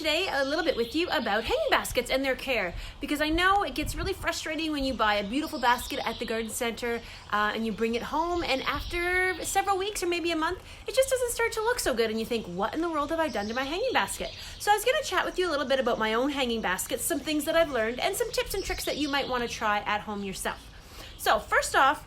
today a little bit with you about hanging baskets and their care, because I know it gets really frustrating when you buy a beautiful basket at the garden center and you bring it home, and after several weeks or maybe a month, it just doesn't start to look so good and you think, what in the world have I done to my hanging basket? So I was going to chat with you a little bit about my own hanging baskets, some things that I've learned, and some tips and tricks that you might want to try at home yourself. So first off,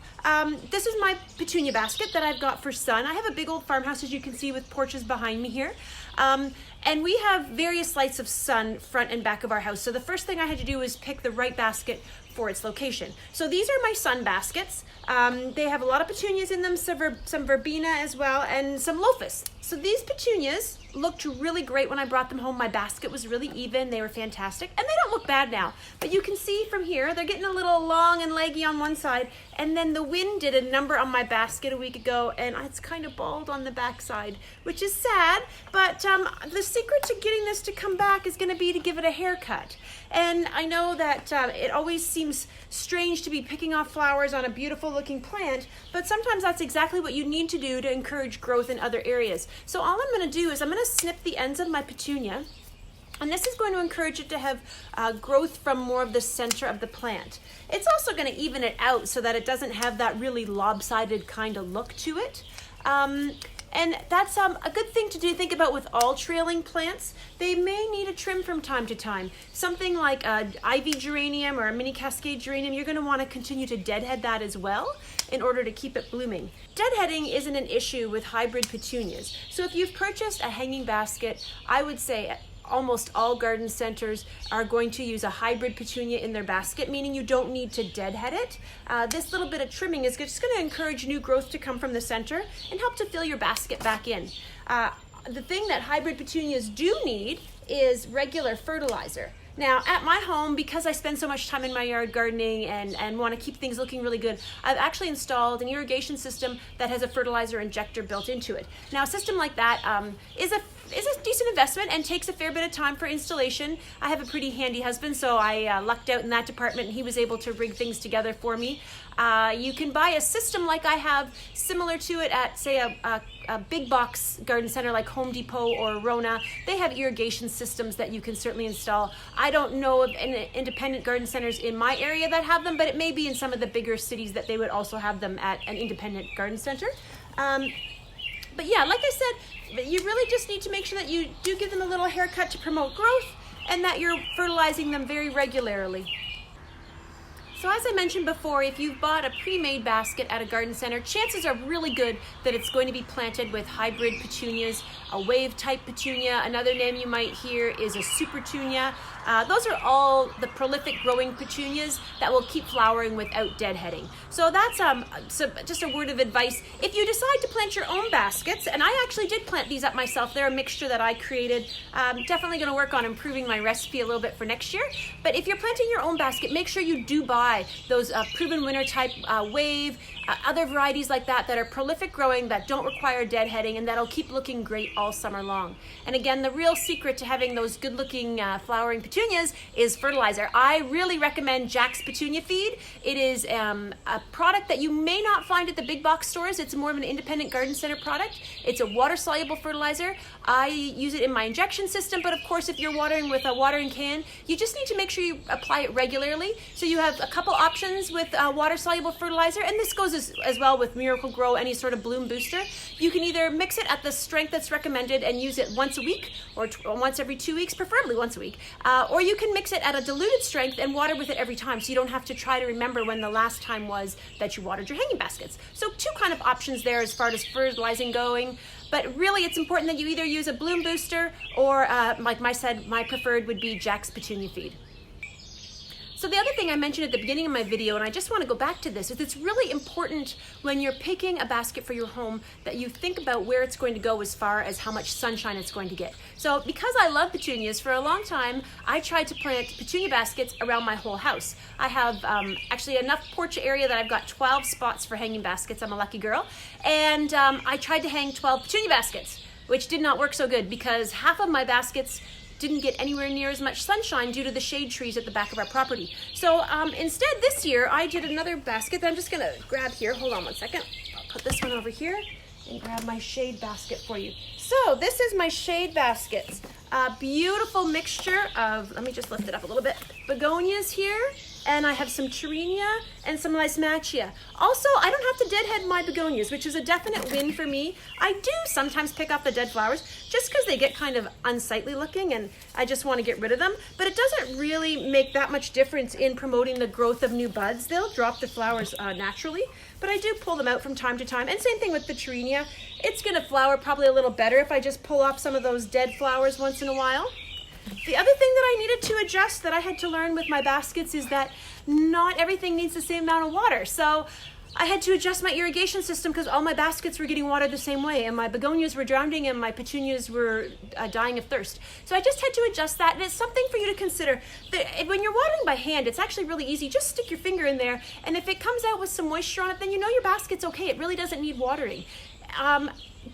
this is my petunia basket that I've got for sun. I have a big old farmhouse, as you can see, with porches behind me here. And we have various lights of sun front and back of our house. So the first thing I had to do was pick the right basket for its location. So these are my sun baskets. They have a lot of petunias in them, some verbena as well, and some lophus. So these petunias looked really great when I brought them home. My basket was really even. They were fantastic. And they don't look bad now. But you can see from here, they're getting a little long and leggy on one side. And then the wind did a number on my basket a week ago, and it's kind of bald on the back side, which is sad. But the secret to getting this to come back is going to be to give it a haircut. And I know that it always seems strange to be picking off flowers on a beautiful looking plant, but sometimes that's exactly what you need to do to encourage growth in other areas. So all I'm going to do is I'm going to snip the ends of my petunia, and this is going to encourage it to have growth from more of the center of the plant. It's also going to even it out so that it doesn't have that really lopsided kind of look to it. And that's a good thing to think about with all trailing plants. They may need a trim from time to time. Something like an ivy geranium or a mini cascade geranium, you're going to want to continue to deadhead that as well in order to keep it blooming. Deadheading isn't an issue with hybrid petunias. So if you've purchased a hanging basket, I would say almost all garden centers are going to use a hybrid petunia in their basket, meaning you don't need to deadhead it. This little bit of trimming is just going to encourage new growth to come from the center and help to fill your basket back in. The thing that hybrid petunias do need is regular fertilizer. Now, at my home, because I spend so much time in my yard gardening and want to keep things looking really good, I've actually installed an irrigation system that has a fertilizer injector built into it. Now, a system like that is a decent investment and takes a fair bit of time for installation. I have a pretty handy husband, so I lucked out in that department, and he was able to rig things together for me. You can buy a system like I have, similar to it at, say, a big box garden center like Home Depot or Rona. They have irrigation systems that you can certainly install. I don't know of any independent garden centers in my area that have them, but it may be in some of the bigger cities that they would also have them at an independent garden center. But yeah, like I said, you really just need to make sure that you do give them a little haircut to promote growth and that you're fertilizing them very regularly. So as I mentioned before, if you've bought a pre-made basket at a garden center, chances are really good that it's going to be planted with hybrid petunias, a wave type petunia. Another name you might hear is a supertunia. Those are all the prolific growing petunias that will keep flowering without deadheading. So that's just a word of advice. If you decide to plant your own baskets, and I actually did plant these up myself, they're a mixture that I created. Definitely going to work on improving my recipe a little bit for next year. But if you're planting your own basket, make sure you do buy those proven winter type wave, other varieties like that are prolific growing, that don't require deadheading, and that'll keep looking great all summer long. And again, the real secret to having those good looking flowering petunias is fertilizer. I really recommend Jack's Petunia Feed. It is a product that you may not find at the big box stores. It's more of an independent garden center product. It's a water soluble fertilizer. I use it in my injection system, but of course if you're watering with a watering can, you just need to make sure you apply it regularly. So you have a couple options with water soluble fertilizer, and this goes as well with Miracle Grow, any sort of bloom booster. You can either mix it at the strength that's recommended and use it once a week or once every 2 weeks, preferably once a week, or you can mix it at a diluted strength and water with it every time, so you don't have to try to remember when the last time was that you watered your hanging baskets. So two kind of options there as far as fertilizing going. But really, it's important that you either use a bloom booster or, like I said, my preferred would be Jack's Petunia Feed. So the other thing I mentioned at the beginning of my video, and I just want to go back to this, is it's really important when you're picking a basket for your home that you think about where it's going to go as far as how much sunshine it's going to get. So because I love petunias, for a long time, I tried to plant petunia baskets around my whole house. I have actually enough porch area that I've got 12 spots for hanging baskets. I'm a lucky girl. And I tried to hang 12 petunia baskets, which did not work so good because half of my baskets didn't get anywhere near as much sunshine due to the shade trees at the back of our property. So instead this year I did another basket that I'm just gonna grab here. Hold on one second. I'll put this one over here. and grab my shade basket for you. So this is my shade baskets. A beautiful mixture of, let me just lift it up a little bit, begonias here, and I have some Torrenia and some Lysmachia. Also, I don't have to deadhead my begonias, which is a definite win for me. I do sometimes pick off the dead flowers just because they get kind of unsightly looking and I just want to get rid of them, but it doesn't really make that much difference in promoting the growth of new buds. They'll drop the flowers naturally, but I do pull them out from time to time. And same thing with the Torrenia. It's gonna flower probably a little better if I just pull off some of those dead flowers once in a while. The other thing that I needed to adjust that I had to learn with my baskets is that not everything needs the same amount of water. So I had to adjust my irrigation system because all my baskets were getting watered the same way and my begonias were drowning and my petunias were dying of thirst. So I just had to adjust that, and it's something for you to consider. When you're watering by hand, it's actually really easy. Just stick your finger in there, and if it comes out with some moisture on it, then you know your basket's okay. It really doesn't need watering.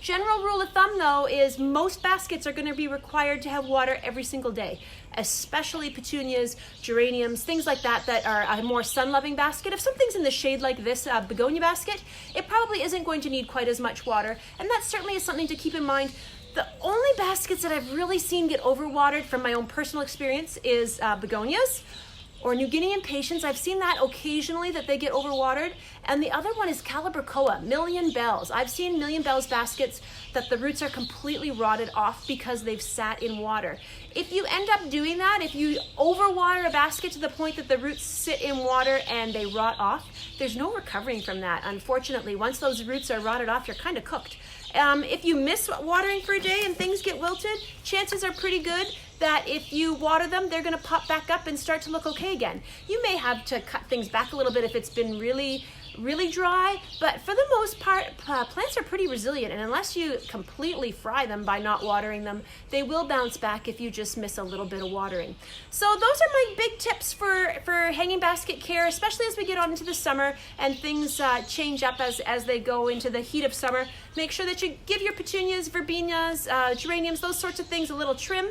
General rule of thumb though is most baskets are going to be required to have water every single day, especially petunias, geraniums, things like that that are a more sun-loving basket. If something's in the shade like this begonia basket, it probably isn't going to need quite as much water, and that certainly is something to keep in mind. The only baskets that I've really seen get overwatered from my own personal experience is begonias or New Guinea impatiens. I've seen that occasionally, that they get overwatered. And the other one is Calibrachoa, Million Bells. I've seen Million Bells baskets that the roots are completely rotted off because they've sat in water. If you end up doing that, if you overwater a basket to the point that the roots sit in water and they rot off, there's no recovering from that. Unfortunately, once those roots are rotted off, you're kind of cooked. If you miss watering for a day and things get wilted, chances are pretty good that if you water them, they're going to pop back up and start to look okay again. You may have to cut things back a little bit if it's been really dry, but for the most part, plants are pretty resilient, and unless you completely fry them by not watering them, they will bounce back if you just miss a little bit of watering. So those are my big tips for hanging basket care, especially as we get on into the summer and things change up as they go into the heat of summer. Make sure that you give your petunias, verbenias, geraniums, those sorts of things a little trim.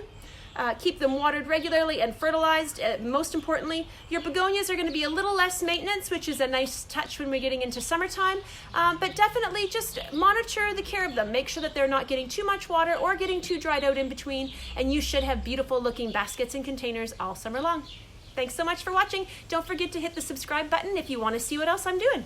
Keep them watered regularly and fertilized. Most importantly, your begonias are going to be a little less maintenance, which is a nice touch when we're getting into summertime, but definitely just monitor the care of them. Make sure that they're not getting too much water or getting too dried out in between, and you should have beautiful looking baskets and containers all summer long. Thanks so much for watching. Don't forget to hit the subscribe button if you want to see what else I'm doing.